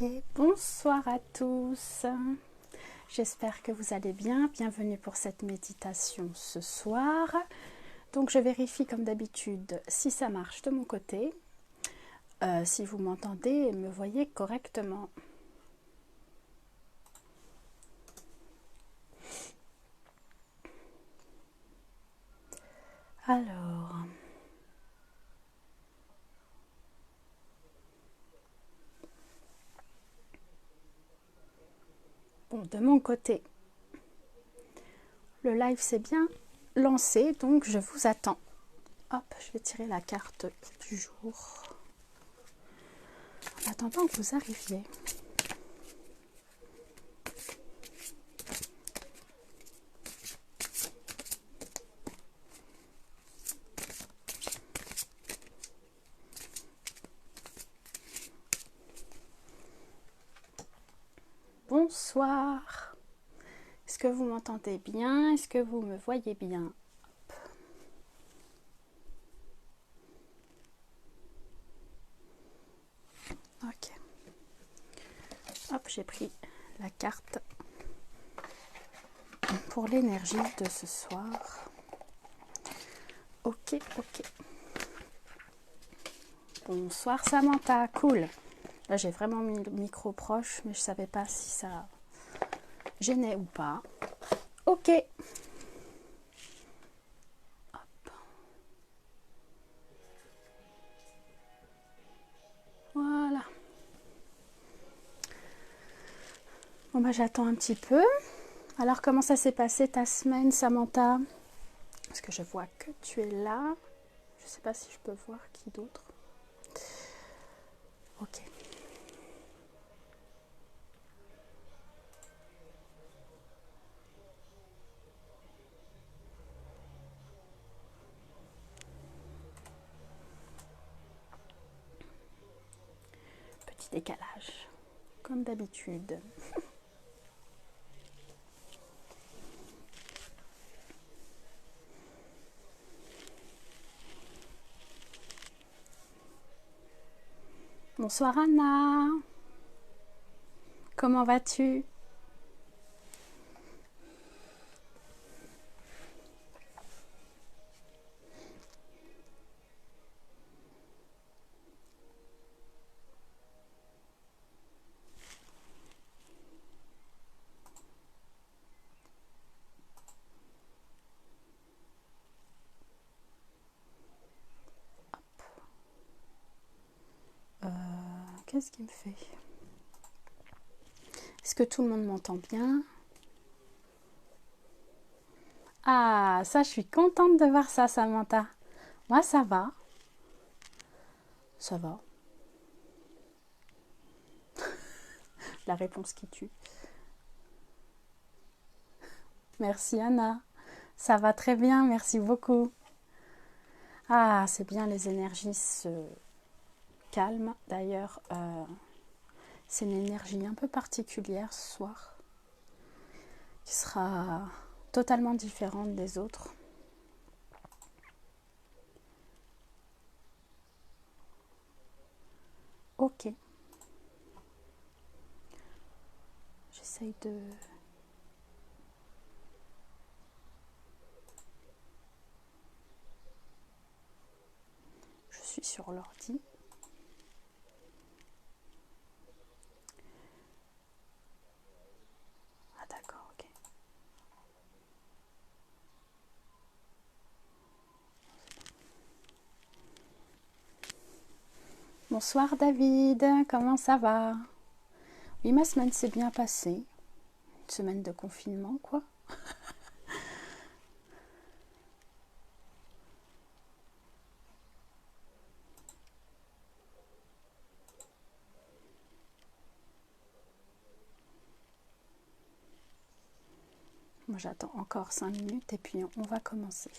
Ok, bonsoir à tous. J'espère que vous allez bien. Bienvenue pour cette méditation ce soir. Donc je vérifie comme d'habitude si ça marche de mon côté, si vous m'entendez et me voyez correctement. Alors, bon, de mon côté, le live s'est bien lancé, donc je vous attends. Hop, je vais tirer la carte du jour. En attendant que vous arriviez. Bonsoir. Est-ce que vous m'entendez bien? Est-ce que vous me voyez bien? Ok. Hop, j'ai pris la carte pour l'énergie de ce soir. Ok. Bonsoir Samantha, cool. Là j'ai vraiment mis le micro proche, mais je savais pas si ça gênait ou pas. Ok. Hop. Voilà. Bon bah j'attends un petit peu. Alors comment ça s'est passé ta semaine Samantha? Parce que je vois que tu es là. Je sais pas si je peux voir qui d'autre. Ok. Petit décalage, comme d'habitude. Bonsoir Anna. Comment vas-tu? Qu'est-ce qu'il me fait? Est-ce que tout le monde m'entend bien? Ah, ça, je suis contente de voir ça, Samantha. Moi, ça va. Ça va. La réponse qui tue. Merci, Anna. Ça va très bien, merci beaucoup. Ah, c'est bien, les énergies se calment. D'ailleurs, c'est une énergie un peu particulière ce soir, qui sera totalement différente des autres. Ok. J'essaye de... Je suis sur l'ordi. Ah d'accord, ok. Bonsoir David, comment ça va? Oui, ma semaine s'est bien passée. Une semaine de confinement, quoi. Moi, j'attends encore 5 minutes et puis on va commencer.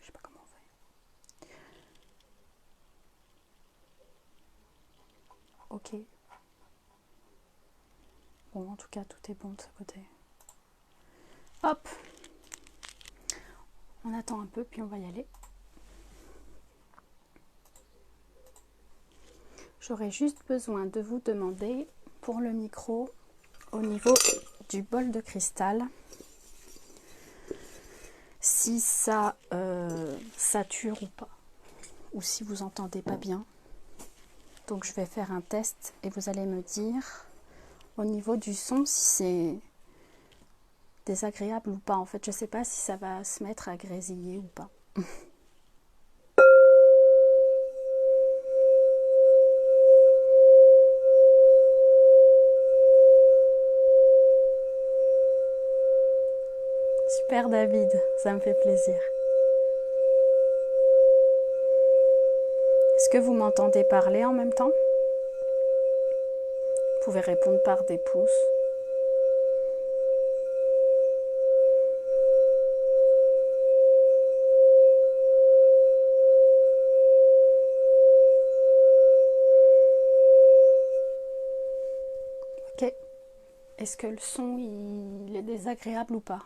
Je sais pas comment on fait. ok. Bon, en tout cas, tout est bon de ce côté. Hop. On attend un peu, puis on va y aller. J'aurais juste besoin de vous demander pour le micro, au niveau du bol de cristal, si ça sature ou pas, ou si vous entendez pas bien. Donc je vais faire un test et vous allez me dire au niveau du son si c'est désagréable ou pas. En fait, je sais pas si ça va se mettre à grésiller ou pas. Super David, ça me fait plaisir. Est-ce que vous m'entendez parler en même temps? Vous pouvez répondre par des pouces. Ok. Est-ce que le son il est désagréable ou pas?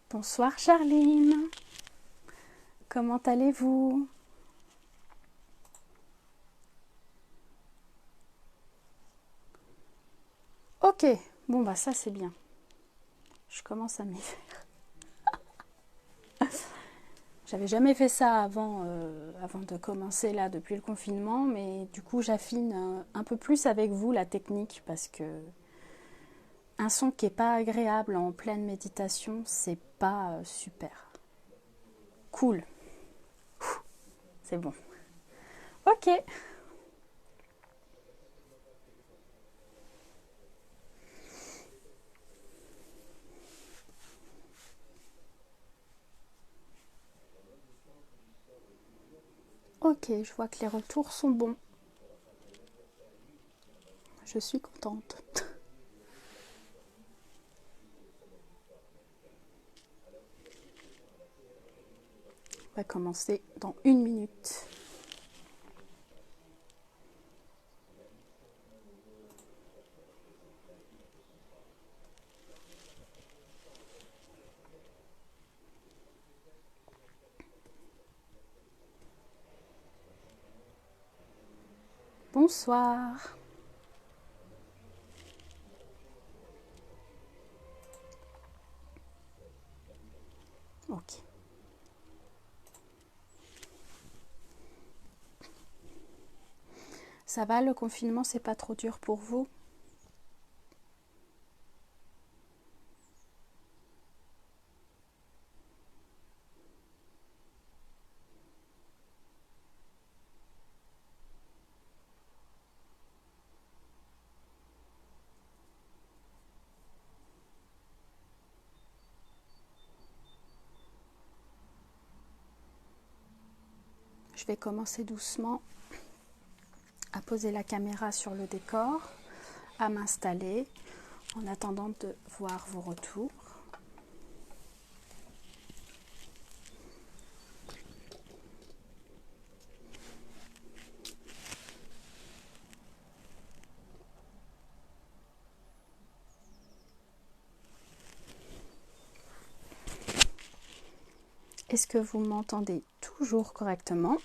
Bonsoir Charline. Comment allez-vous? Ok, bon bah ça c'est bien. Je commence à m'y faire. J'avais jamais fait ça avant de commencer là depuis le confinement, mais du coup j'affine un peu plus avec vous la technique parce que un son qui est pas agréable en pleine méditation, c'est pas super. Cool. C'est bon. Ok. Ok, je vois que les retours sont bons. Je suis contente. On va commencer dans 1 minute. Bonsoir. Ok. Ça va, le confinement, c'est pas trop dur pour vous? Je vais commencer doucement à poser la caméra sur le décor, à m'installer en attendant de voir vos retours. Est-ce que vous m'entendez toujours correctement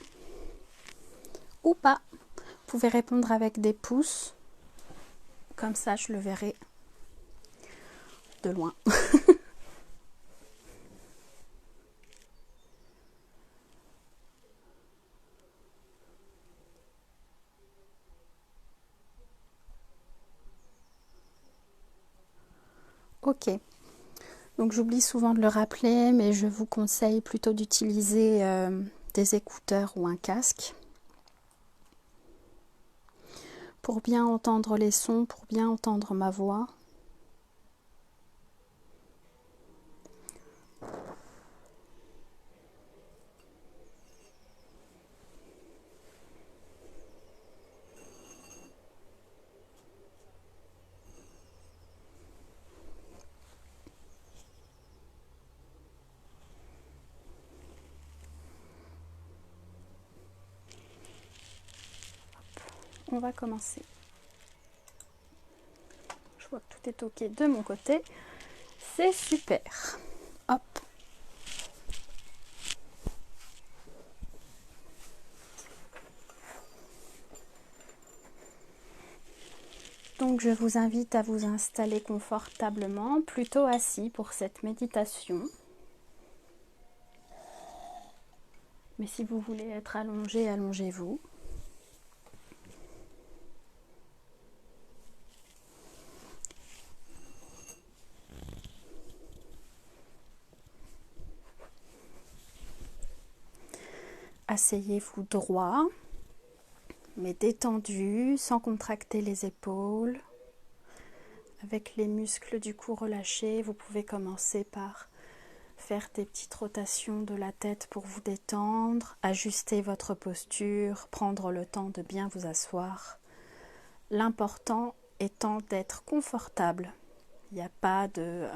ou pas? Vous pouvez répondre avec des pouces, comme ça je le verrai de loin. Ok, donc j'oublie souvent de le rappeler, mais je vous conseille plutôt d'utiliser des écouteurs ou un casque pour bien entendre les sons, pour bien entendre ma voix. on va commencer. Je vois que tout est ok de mon côté. C'est super. Hop. Donc je vous invite à vous installer confortablement, plutôt assis pour cette méditation. Mais si vous voulez être allongé, allongez-vous. Asseyez-vous droit, mais détendu, sans contracter les épaules. Avec les muscles du cou relâchés, vous pouvez commencer par faire des petites rotations de la tête pour vous détendre, ajuster votre posture, prendre le temps de bien vous asseoir. L'important étant d'être confortable. Il n'y a pas de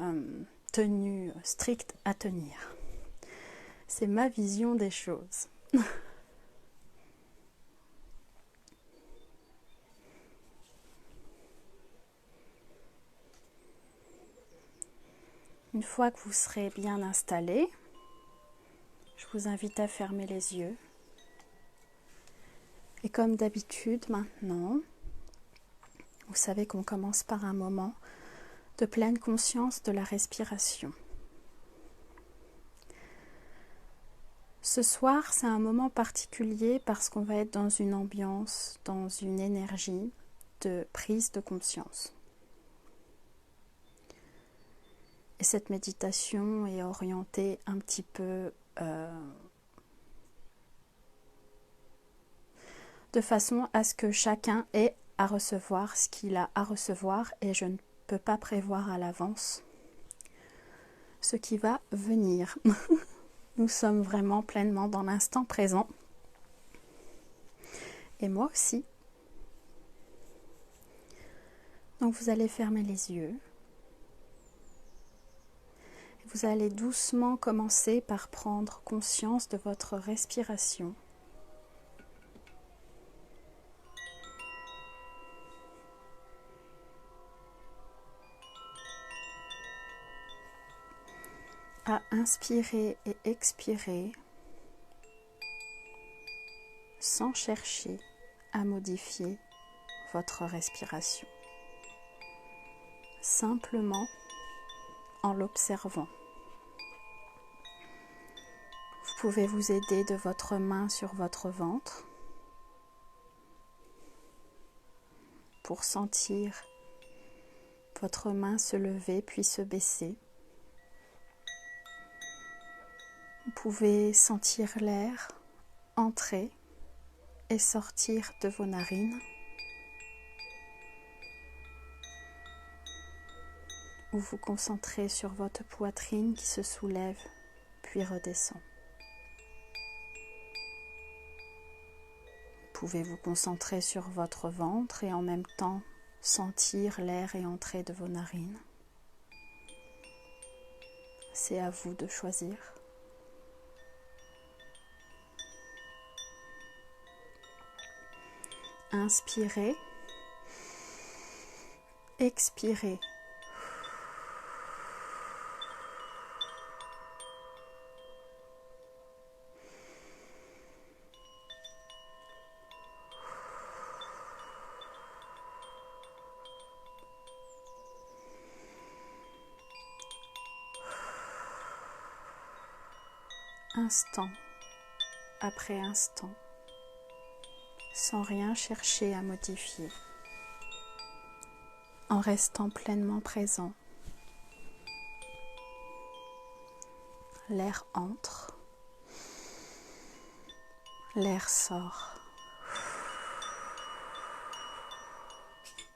tenue stricte à tenir. C'est ma vision des choses. Une fois que vous serez bien installé, je vous invite à fermer les yeux. Et comme d'habitude maintenant, vous savez qu'on commence par un moment de pleine conscience de la respiration. Ce soir, c'est un moment particulier parce qu'on va être dans une ambiance, dans une énergie de prise de conscience. Et cette méditation est orientée un petit peu de façon à ce que chacun ait à recevoir ce qu'il a à recevoir et je ne peux pas prévoir à l'avance ce qui va venir. Nous sommes vraiment pleinement dans l'instant présent. Et moi aussi. Donc vous allez fermer les yeux. Vous allez doucement commencer par prendre conscience de votre respiration. À inspirer et expirer sans chercher à modifier votre respiration. Simplement en l'observant. Vous pouvez vous aider de votre main sur votre ventre pour sentir votre main se lever puis se baisser. Vous pouvez sentir l'air entrer et sortir de vos narines. Ou vous concentrez sur votre poitrine qui se soulève puis redescend. Vous pouvez vous concentrer sur votre ventre et en même temps sentir l'air et entrer de vos narines. C'est à vous de choisir. Inspirez, expirez. Instant après instant, sans rien chercher à modifier, en restant pleinement présent. L'air entre, l'air sort,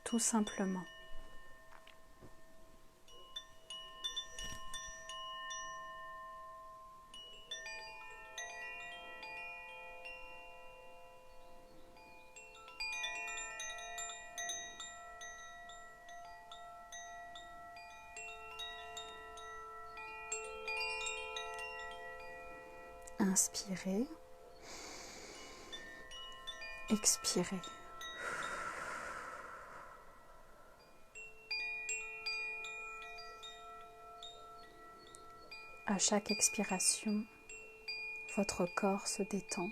tout simplement. Inspirez, expirez. À chaque expiration, votre corps se détend.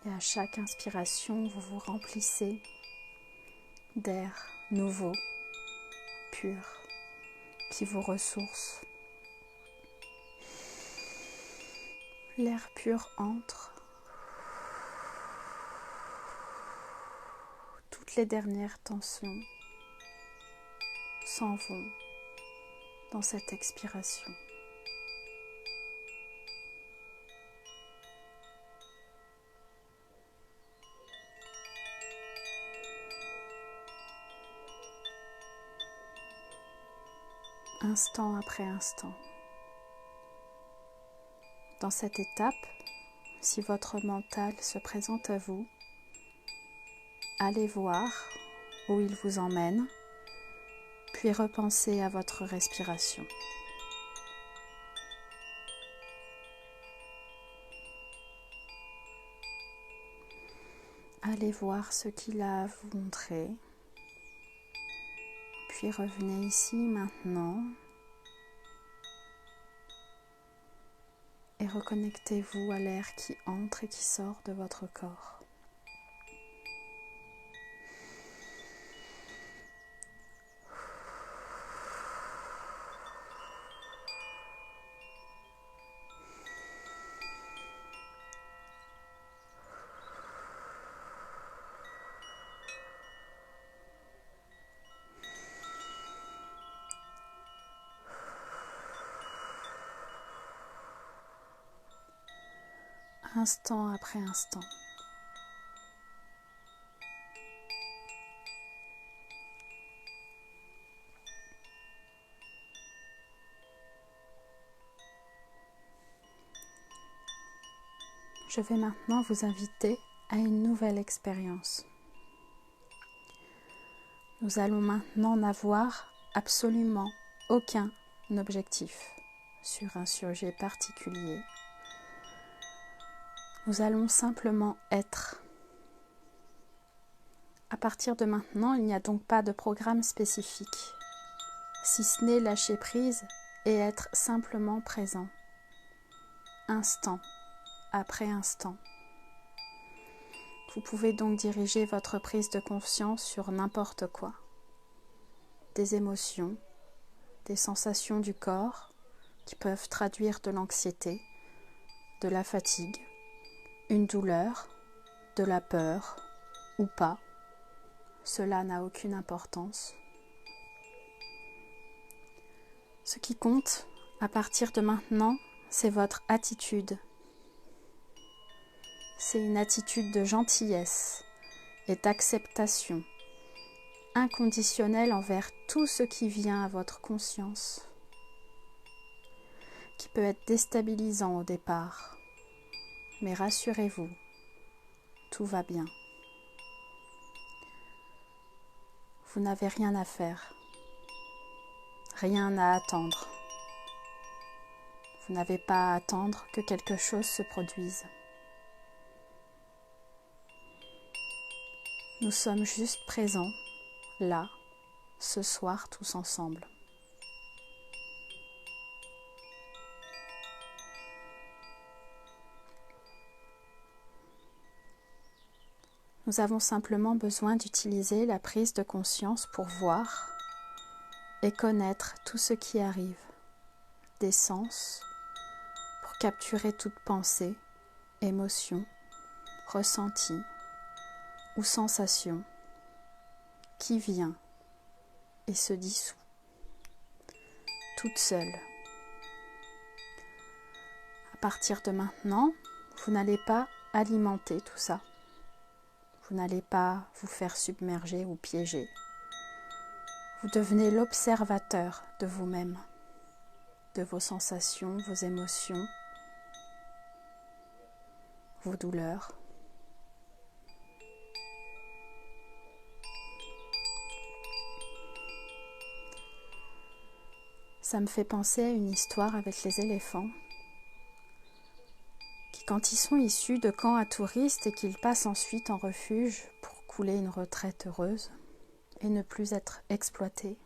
Et à chaque inspiration, vous vous remplissez d'air nouveau, pur, qui vous ressource. L'air pur entre. Toutes les dernières tensions s'en vont dans cette expiration. Instant après instant. Dans cette étape, si votre mental se présente à vous, allez voir où il vous emmène, puis repensez à votre respiration. Allez voir ce qu'il a à vous montrer, puis revenez ici maintenant et reconnectez-vous à l'air qui entre et qui sort de votre corps. Instant après instant. Je vais maintenant vous inviter à une nouvelle expérience. Nous allons maintenant n'avoir absolument aucun objectif sur un sujet particulier. Nous allons simplement être. À partir de maintenant, il n'y a donc pas de programme spécifique, si ce n'est lâcher prise et être simplement présent, instant après instant. Vous pouvez donc diriger votre prise de conscience sur n'importe quoi. Des émotions, des sensations du corps qui peuvent traduire de l'anxiété, de la fatigue, une douleur, de la peur ou pas. Cela n'a aucune importance. Ce qui compte, à partir de maintenant, c'est votre attitude. C'est une attitude de gentillesse et d'acceptation inconditionnelle envers tout ce qui vient à votre conscience, qui peut être déstabilisant au départ. Mais rassurez-vous, tout va bien. Vous n'avez rien à faire, rien à attendre. Vous n'avez pas à attendre que quelque chose se produise. Nous sommes juste présents, là, ce soir, tous ensemble. Nous avons simplement besoin d'utiliser la prise de conscience pour voir et connaître tout ce qui arrive, des sens, pour capturer toute pensée, émotion, ressenti ou sensation qui vient et se dissout, toute seule. À partir de maintenant, vous n'allez pas alimenter tout ça. Vous n'allez pas vous faire submerger ou piéger. Vous devenez l'observateur de vous-même, de vos sensations, vos émotions, vos douleurs. Ça me fait penser à une histoire avec les éléphants qui, quand ils sont issus de camps à touristes et qu'ils passent ensuite en refuge pour couler une retraite heureuse et ne plus être exploités,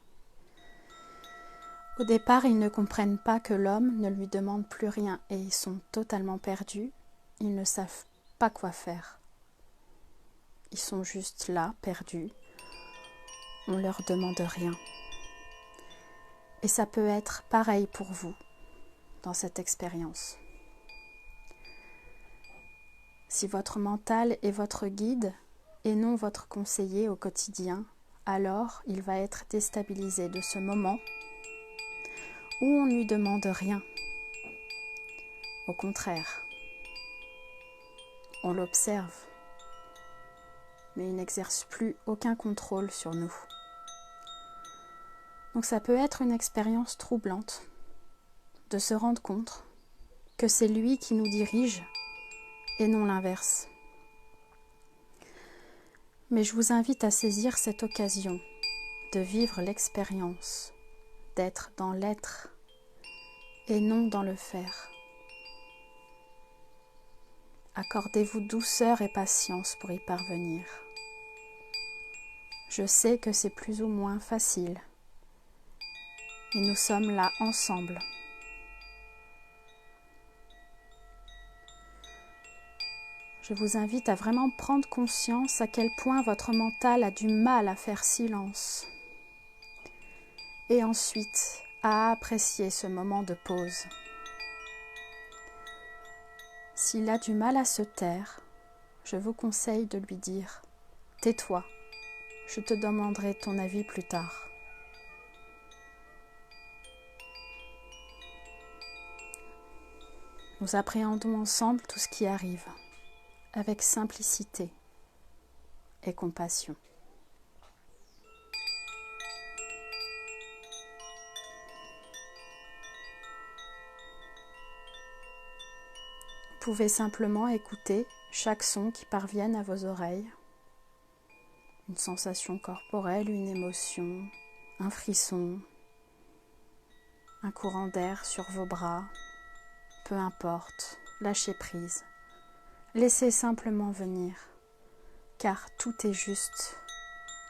Au départ, ils ne comprennent pas que l'homme ne lui demande plus rien et ils sont totalement perdus. Ils ne savent pas quoi faire. Ils sont juste là, perdus. On ne leur demande rien. Et ça peut être pareil pour vous dans cette expérience. Si votre mental est votre guide et non votre conseiller au quotidien, alors il va être déstabilisé de ce moment où on ne lui demande rien. Au contraire, on l'observe, mais il n'exerce plus aucun contrôle sur nous. Donc ça peut être une expérience troublante de se rendre compte que c'est lui qui nous dirige et non l'inverse. Mais je vous invite à saisir cette occasion de vivre l'expérience, d'être dans l'être et non dans le faire. Accordez-vous douceur et patience pour y parvenir. Je sais que c'est plus ou moins facile, et nous sommes là ensemble. Je vous invite à vraiment prendre conscience à quel point votre mental a du mal à faire silence. Et ensuite, à apprécier ce moment de pause. S'il a du mal à se taire, je vous conseille de lui dire « Tais-toi, je te demanderai ton avis plus tard ». Nous appréhendons ensemble tout ce qui arrive, avec simplicité et compassion. Vous pouvez simplement écouter chaque son qui parvienne à vos oreilles. Une sensation corporelle, une émotion, un frisson, un courant d'air sur vos bras, peu importe, lâchez prise. Laissez simplement venir, car tout est juste,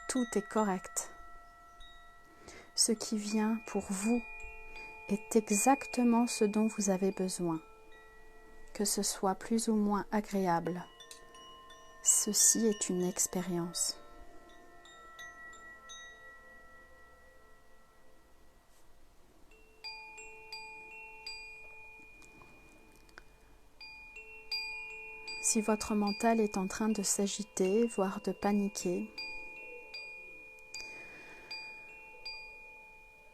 tout est correct. Ce qui vient pour vous est exactement ce dont vous avez besoin. Que ce soit plus ou moins agréable, ceci est une expérience. Si votre mental est en train de s'agiter, voire de paniquer,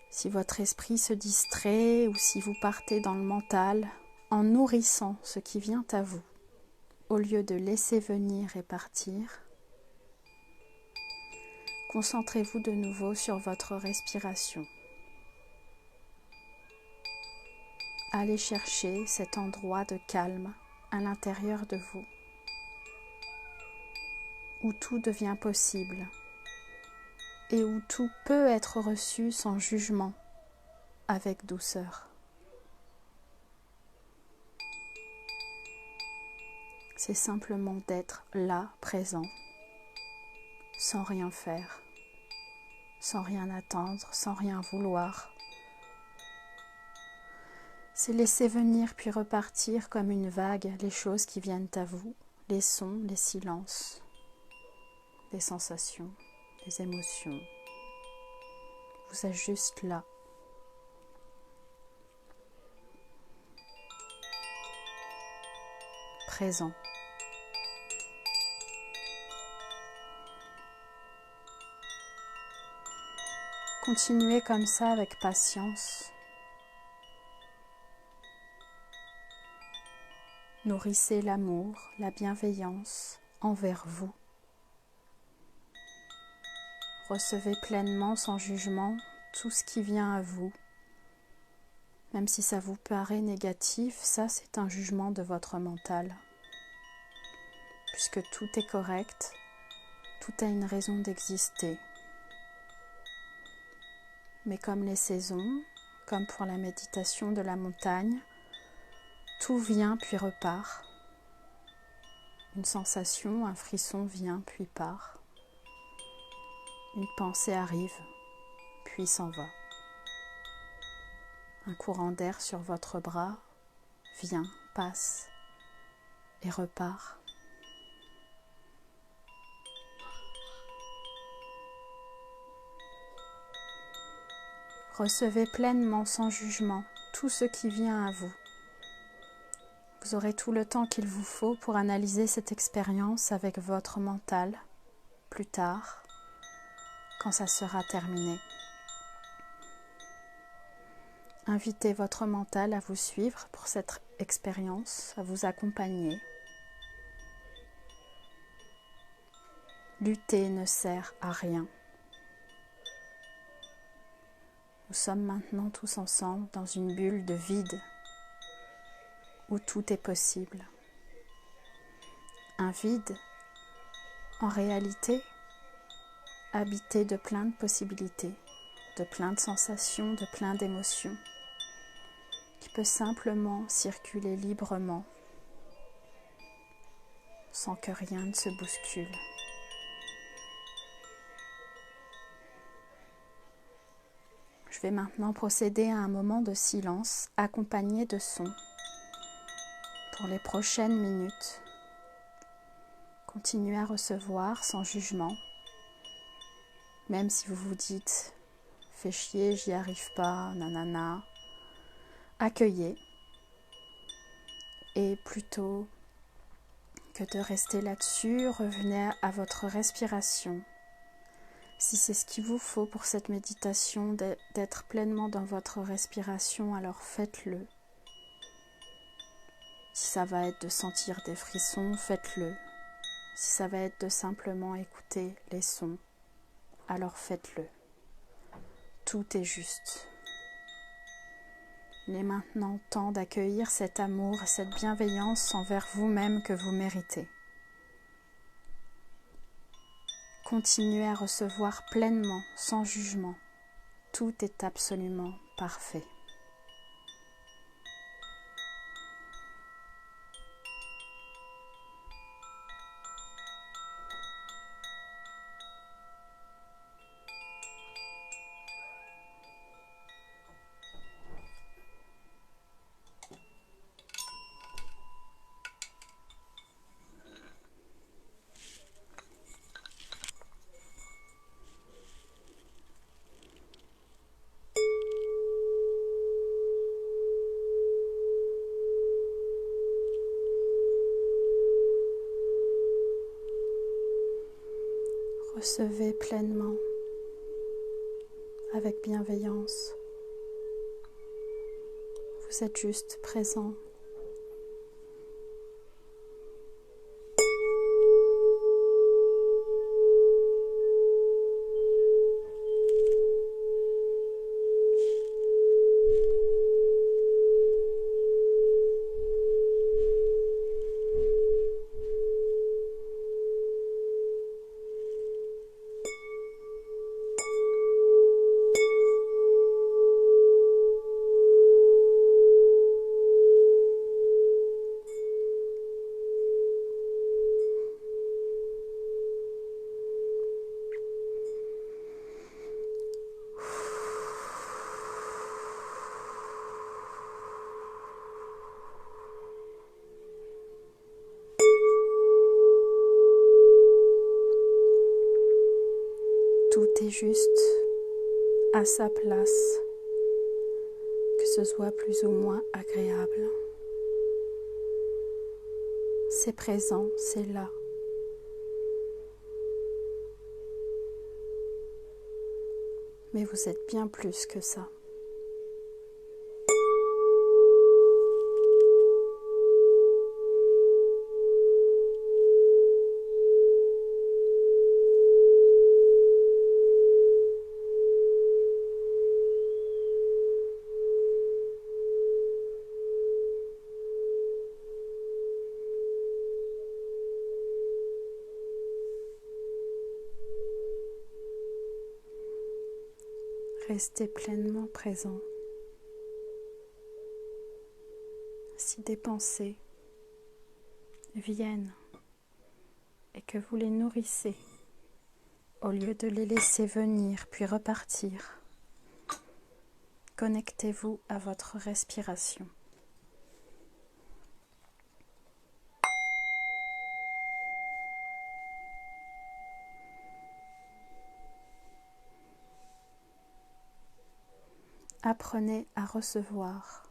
si votre esprit se distrait ou si vous partez dans le mental en nourrissant ce qui vient à vous, au lieu de laisser venir et partir, concentrez-vous de nouveau sur votre respiration. Allez chercher cet endroit de calme à l'intérieur de vous, où tout devient possible et où tout peut être reçu sans jugement, avec douceur. C'est simplement d'être là, présent, sans rien faire, sans rien attendre, sans rien vouloir. C'est laisser venir puis repartir comme une vague les choses qui viennent à vous, les sons, les silences, les sensations, les émotions. Vous êtes juste là. Présent. Continuez comme ça avec patience. Nourrissez l'amour, la bienveillance envers vous. Recevez pleinement, sans jugement, tout ce qui vient à vous. Même si ça vous paraît négatif, ça c'est un jugement de votre mental. Puisque tout est correct, tout a une raison d'exister. Mais comme les saisons, comme pour la méditation de la montagne, tout vient puis repart. Une sensation, un frisson vient puis part. Une pensée arrive, puis s'en va. Un courant d'air sur votre bras vient, passe et repart. Recevez pleinement, sans jugement, tout ce qui vient à vous. Vous aurez tout le temps qu'il vous faut pour analyser cette expérience avec votre mental plus tard, quand ça sera terminé. Invitez votre mental à vous suivre pour cette expérience, à vous accompagner. Lutter ne sert à rien. Nous sommes maintenant tous ensemble dans une bulle de vide où tout est possible. Un vide, en réalité, habité de plein de possibilités, de plein de sensations, de plein d'émotions, qui peut simplement circuler librement, sans que rien ne se bouscule. Je vais maintenant procéder à un moment de silence accompagné de sons. Pour les prochaines minutes, continuez à recevoir sans jugement, même si vous vous dites « fais chier, j'y arrive pas, nanana », accueillez. Et plutôt que de rester là-dessus, revenez à votre respiration. Si c'est ce qu'il vous faut pour cette méditation, d'être pleinement dans votre respiration, alors faites-le. Si ça va être de sentir des frissons, faites-le. Si ça va être de simplement écouter les sons, alors faites-le. Tout est juste. Il est maintenant temps d'accueillir cet amour et cette bienveillance envers vous-même que vous méritez. Continuez à recevoir pleinement, sans jugement. Tout est absolument parfait. Recevez pleinement, avec bienveillance. Vous êtes juste présent. Tout est juste à sa place, que ce soit plus ou moins agréable. C'est présent, c'est là. Mais vous êtes bien plus que ça. Restez pleinement présent. Si des pensées viennent et que vous les nourrissez, au lieu de les laisser venir puis repartir, Connectez-vous à votre respiration. Apprenez à recevoir.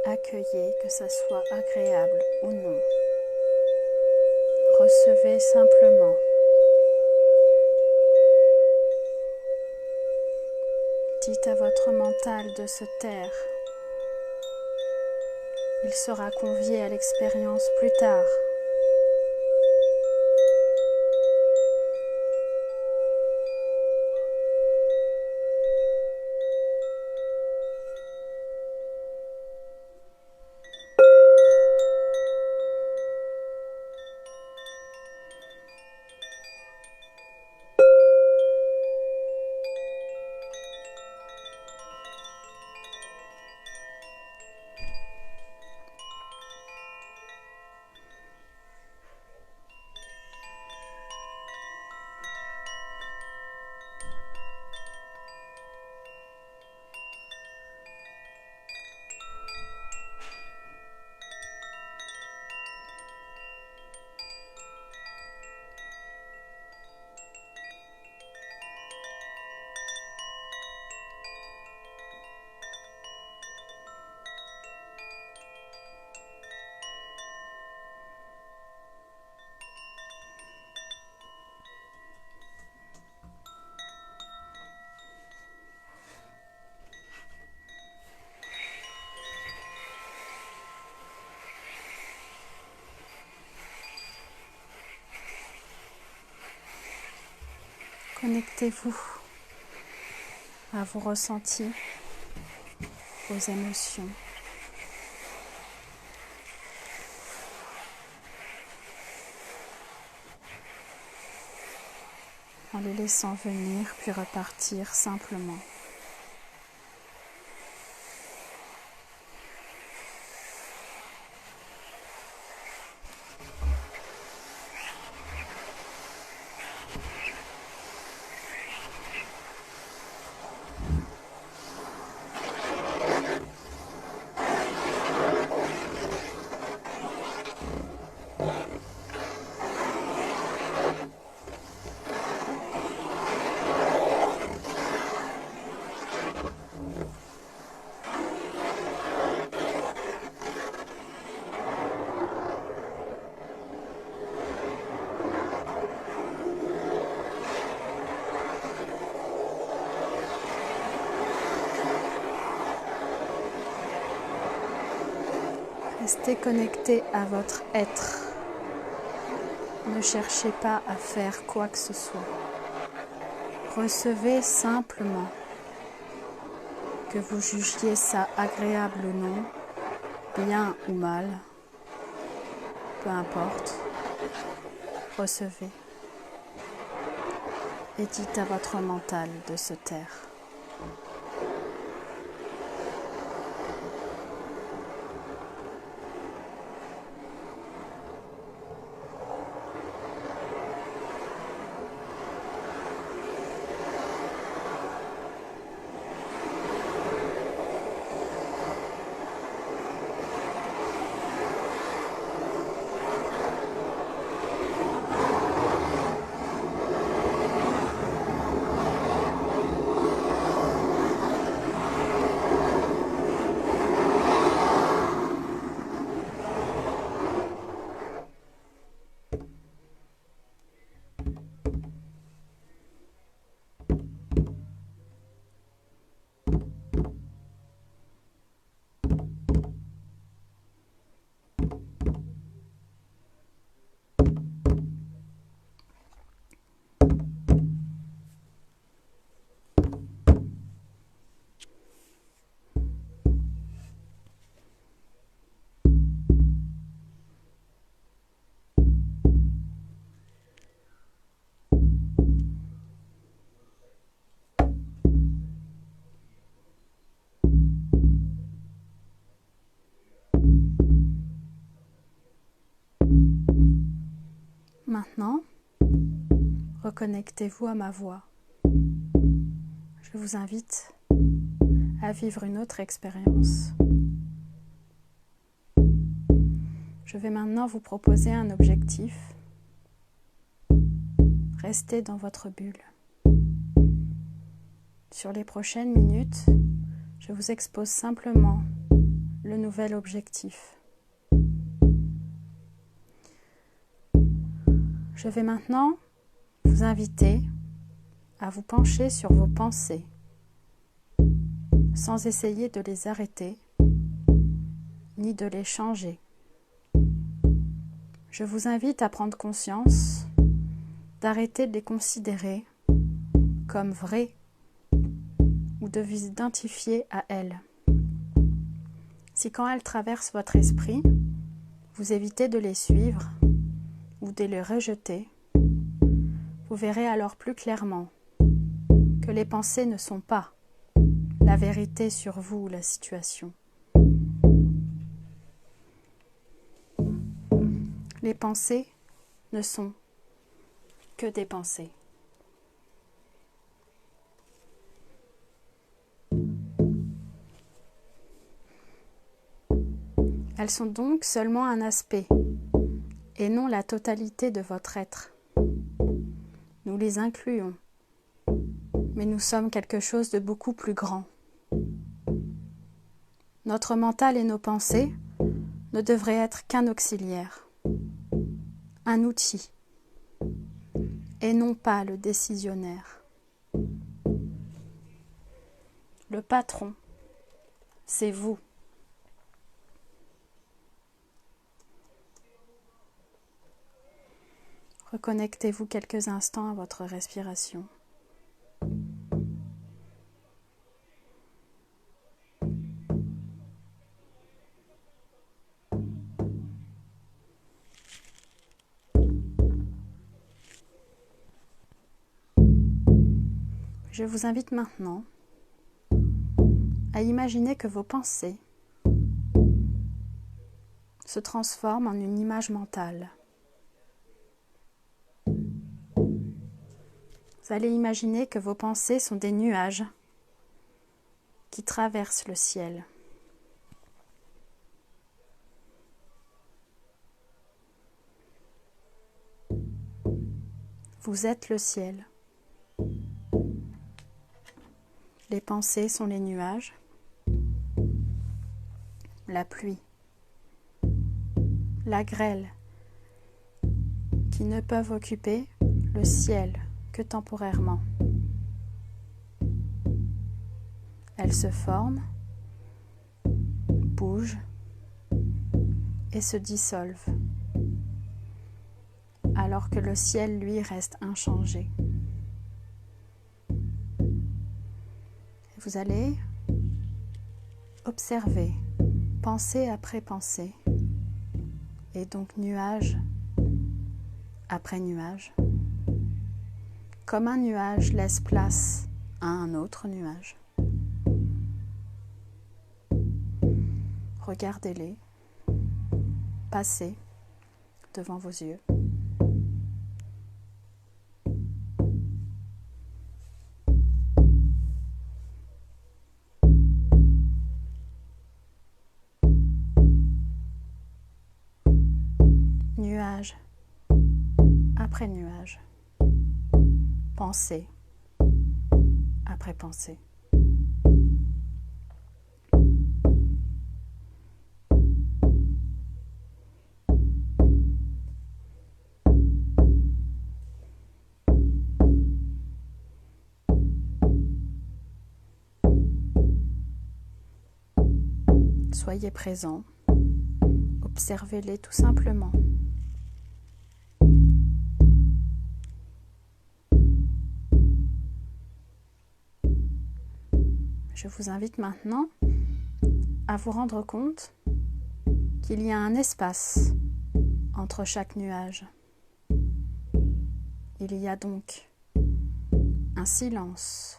Accueillez, que ça soit agréable ou non. Recevez simplement. Dites à votre mental de se taire. Il sera convié à l'expérience plus tard. Connectez-vous à vos ressentis, vos émotions. En les laissant venir puis repartir simplement. Restez connecté à votre être. Ne cherchez pas à faire quoi que ce soit. Recevez simplement. Que vous jugiez ça agréable ou non, bien ou mal, peu importe. Recevez. Et dites à votre mental de se taire. Reconnectez-vous à ma voix. Je vous invite à vivre une autre expérience. Je vais maintenant vous proposer un objectif. Restez dans votre bulle. Sur les prochaines minutes, je vous expose simplement le nouvel objectif. Je vais maintenant vous inviter à vous pencher sur vos pensées, sans essayer de les arrêter, ni de les changer. Je vous invite à prendre conscience, d'arrêter de les considérer comme vraies ou de vous identifier à elles. Si quand elles traversent votre esprit, vous évitez de les suivre ou de les rejeter, vous verrez alors plus clairement que les pensées ne sont pas la vérité sur vous ou la situation. Les pensées ne sont que des pensées. Elles sont donc seulement un aspect et non la totalité de votre être. Nous les incluons, mais nous sommes quelque chose de beaucoup plus grand. Notre mental et nos pensées ne devraient être qu'un auxiliaire, un outil, et non pas le décisionnaire. Le patron, c'est vous. Reconnectez-vous quelques instants à votre respiration. Je vous invite maintenant à imaginer que vos pensées se transforment en une image mentale. Vous allez imaginer que vos pensées sont des nuages qui traversent le ciel. Vous êtes le ciel. Les pensées sont les nuages, la pluie, la grêle, qui ne peuvent occuper le ciel que temporairement. Elles se forment, bougent et se dissolvent, alors que le ciel, lui, reste inchangé. Vous allez observer, pensée après pensée, et donc nuage après nuage, comme un nuage laisse place à un autre nuage. Regardez-les passer devant vos yeux. Nuage après nuage, pensée après pensée. Soyez présent, observez-les tout simplement. Je vous invite maintenant à vous rendre compte qu'il y a un espace entre chaque nuage. Il y a donc un silence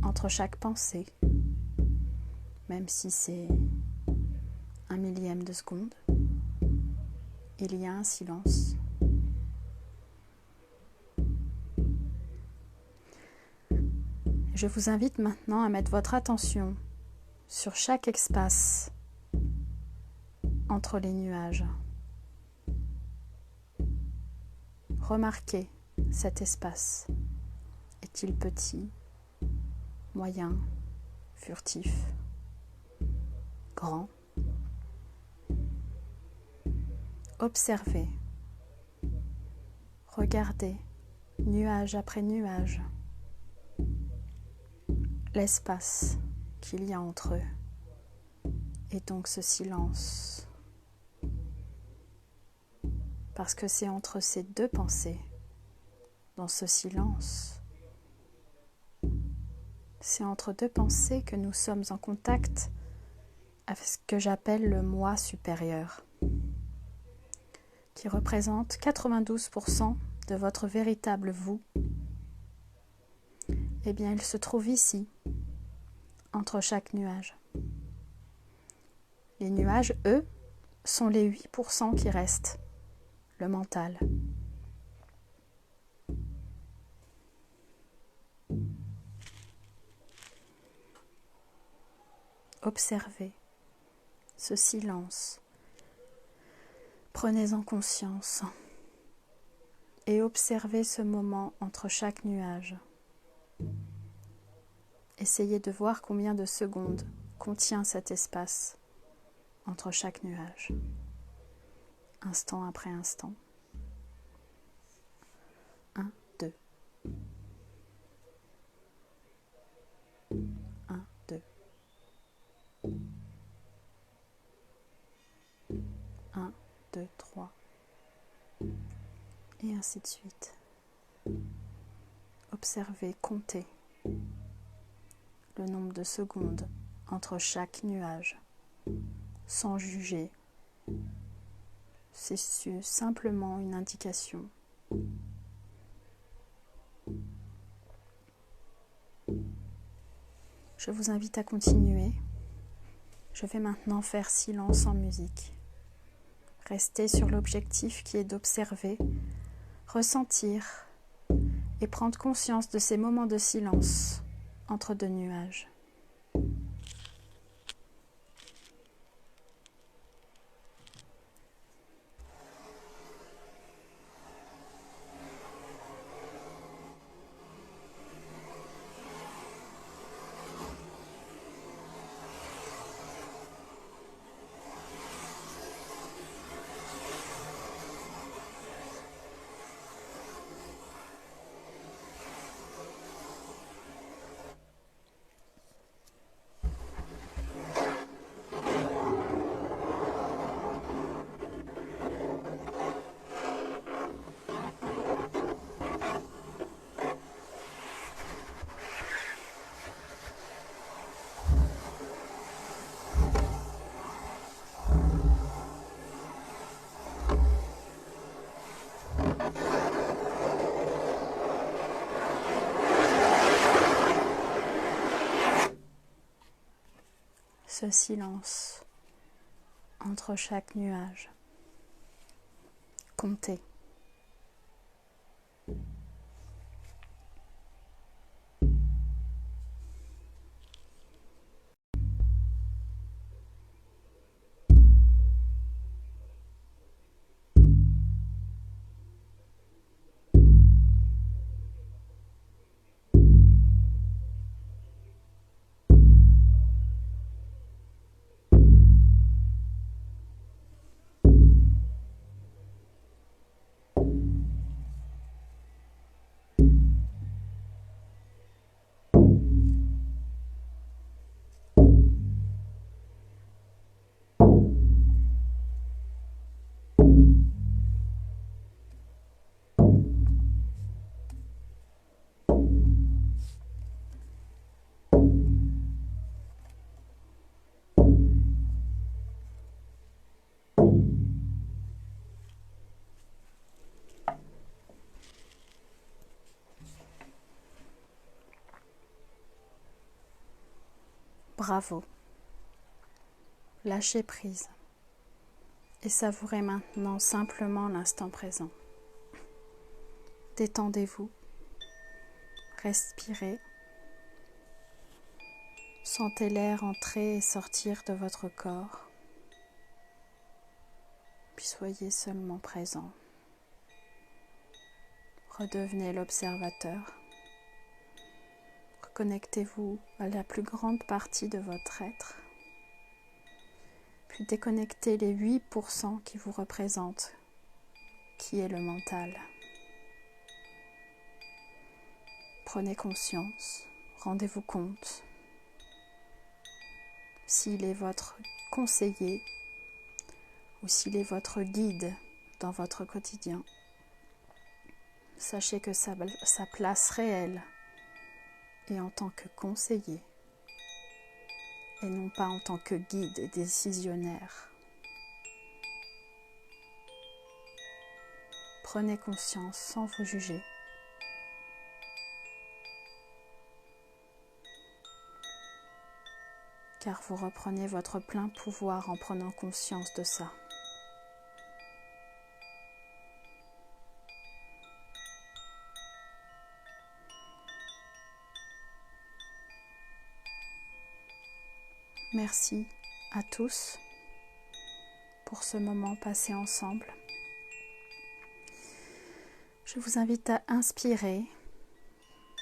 entre chaque pensée, même si c'est 1/1000 de seconde, il y a un silence. Je vous invite maintenant à mettre votre attention sur chaque espace entre les nuages. Remarquez cet espace. Est-il petit, moyen, furtif, grand? Observez. Regardez, nuage après nuage, l'espace qu'il y a entre eux, et donc ce silence. Parce que c'est entre ces deux pensées, dans ce silence, c'est entre deux pensées que nous sommes en contact avec ce que j'appelle le moi supérieur, qui représente 92% de votre véritable vous. Eh bien, il se trouve ici, entre chaque nuage. Les nuages, eux, sont les 8% qui restent, le mental. Observez ce silence. Prenez-en conscience et observez ce moment entre chaque nuage. Essayez de voir combien de secondes contient cet espace entre chaque nuage, instant après instant. 1, 2. 1, 2. 1, 2, 3. Et ainsi de suite. Observez, comptez le nombre de secondes entre chaque nuage, sans juger. C'est simplement une indication. Je vous invite à continuer. Je vais maintenant faire silence en musique. Restez sur l'objectif qui est d'observer, ressentir et prendre conscience de ces moments de silence entre deux nuages. Ce silence entre chaque nuage. Comptez. Bravo. Lâchez prise et savourez maintenant simplement l'instant présent. Détendez-vous, respirez Sentez l'air entrer et sortir de votre corps. Puis soyez seulement présent. Redevenez l'observateur. Reconnectez-vous à la plus grande partie de votre être. Puis déconnectez les 8% qui vous représentent, qui est le mental. Prenez conscience, rendez-vous compte s'il est votre conseiller ou s'il est votre guide dans votre quotidien. Sachez que sa place réelle est en tant que conseiller et non pas en tant que guide et décisionnaire. Prenez conscience sans vous juger. Car vous reprenez votre plein pouvoir en prenant conscience de ça. Merci à tous pour ce moment passé ensemble. Je vous invite à inspirer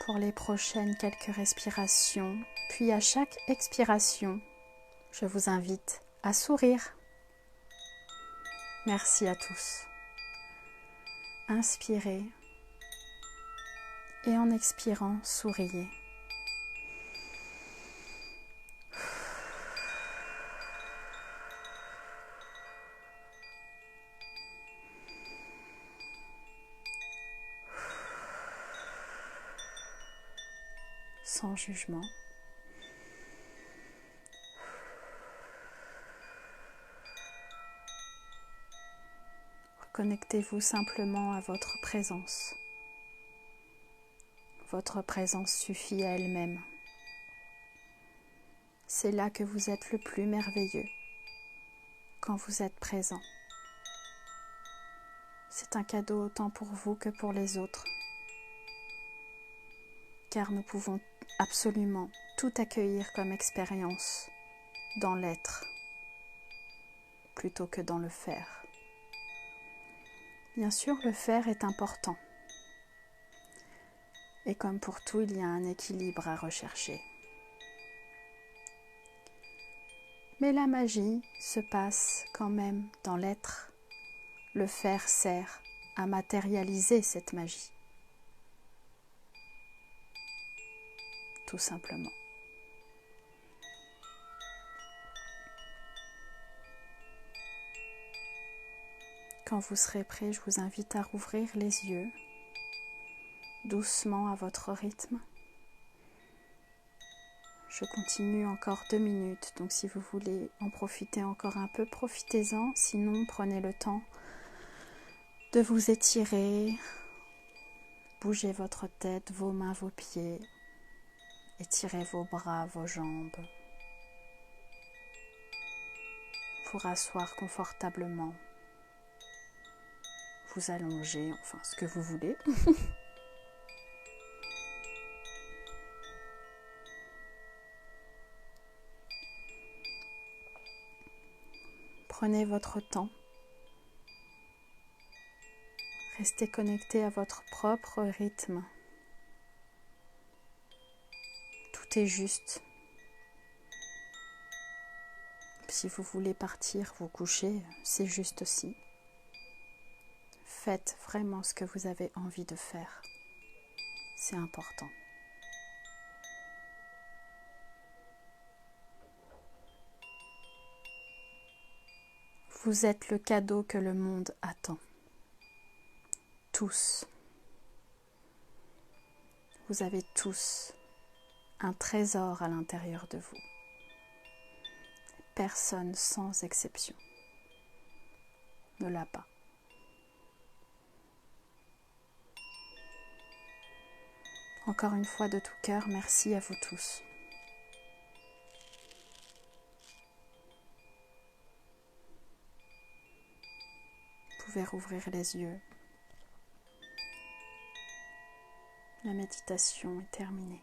pour les prochaines quelques respirations, puis à chaque expiration, je vous invite à sourire. Merci à tous. Inspirez et en expirant, souriez. Sans jugement. Connectez-vous simplement à votre présence. Votre présence suffit à elle-même. C'est là que vous êtes le plus merveilleux, quand vous êtes présent. C'est un cadeau autant pour vous que pour les autres, car nous pouvons absolument tout accueillir comme expérience dans l'être, plutôt que dans le faire. Bien sûr, le faire est important. Et comme pour tout, il y a un équilibre à rechercher. Mais la magie se passe quand même dans l'être. Le faire sert à matérialiser cette magie. Tout simplement. Quand vous serez prêt, je vous invite à rouvrir les yeux, doucement à votre rythme. Je continue encore 2 minutes, donc si vous voulez en profiter encore un peu, profitez-en. Sinon, prenez le temps de vous étirer, bougez votre tête, vos mains, vos pieds, étirez vos bras, vos jambes, pour asseoir confortablement. Vous allonger, enfin ce que vous voulez. Prenez votre temps. Restez connecté à votre propre rythme. Tout est juste. Si vous voulez partir, vous coucher, c'est juste aussi. Faites vraiment ce que vous avez envie de faire. C'est important. Vous êtes le cadeau que le monde attend. Tous. Vous avez tous un trésor à l'intérieur de vous. Personne sans exception ne l'a pas. Encore une fois de tout cœur, merci à vous tous. Vous pouvez rouvrir les yeux. La méditation est terminée.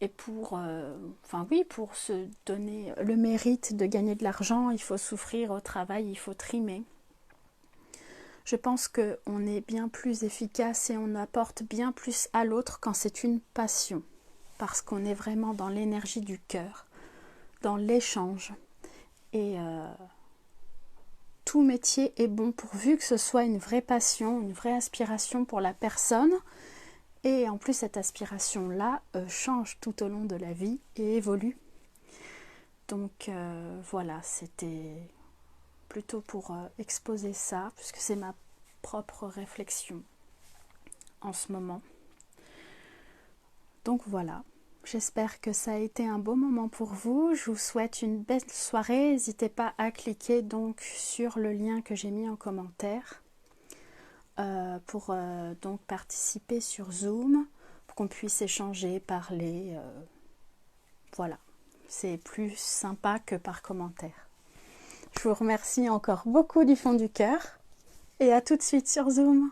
et enfin oui, pour se donner le mérite de gagner de l'argent, il faut souffrir au travail, il faut trimer. Je pense qu'on est bien plus efficace et on apporte bien plus à l'autre quand c'est une passion, parce qu'on est vraiment dans l'énergie du cœur, dans l'échange. Et tout métier est bon pourvu que ce soit une vraie passion, une vraie aspiration pour la personne. Et en plus, cette aspiration-là change tout au long de la vie et évolue. Donc voilà, c'était plutôt pour exposer ça, puisque c'est ma propre réflexion en ce moment. Donc voilà, j'espère que ça a été un beau moment pour vous. Je vous souhaite une belle soirée. N'hésitez pas à cliquer donc sur le lien que j'ai mis en commentaire pour donc participer sur Zoom, pour qu'on puisse échanger, parler. Voilà, c'est plus sympa que par commentaire. Je vous remercie encore beaucoup du fond du cœur et à tout de suite sur Zoom.